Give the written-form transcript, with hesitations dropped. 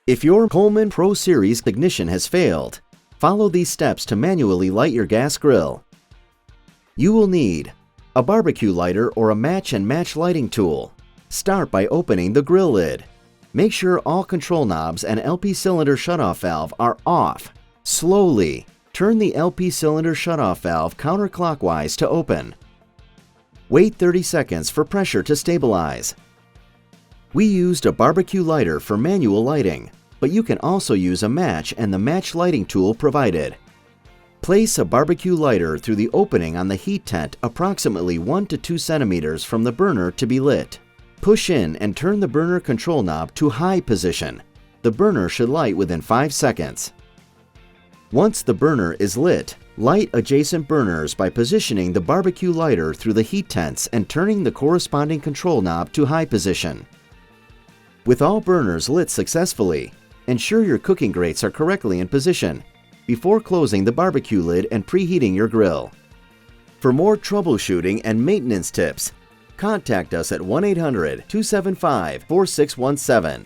If your Coleman Pro Series ignition has failed, follow these steps to manually light your gas grill. You will need a barbecue lighter or a match and match lighting tool. Start by opening the grill lid. Make sure all control knobs and LP cylinder shutoff valve are off. Slowly turn the LP cylinder shutoff valve counterclockwise to open. Wait 30 seconds for pressure to stabilize. We used a barbecue lighter for manual lighting, but you can also use a match and the match lighting tool provided. Place a barbecue lighter through the opening on the heat tent approximately 1 to 2 centimeters from the burner to be lit. Push in and turn the burner control knob to high position. The burner should light within 5 seconds. Once the burner is lit, light adjacent burners by positioning the barbecue lighter through the heat tents and turning the corresponding control knob to high position. With all burners lit successfully, ensure your cooking grates are correctly in position before closing the barbecue lid and preheating your grill. For more troubleshooting and maintenance tips, contact us at 1-800-275-4617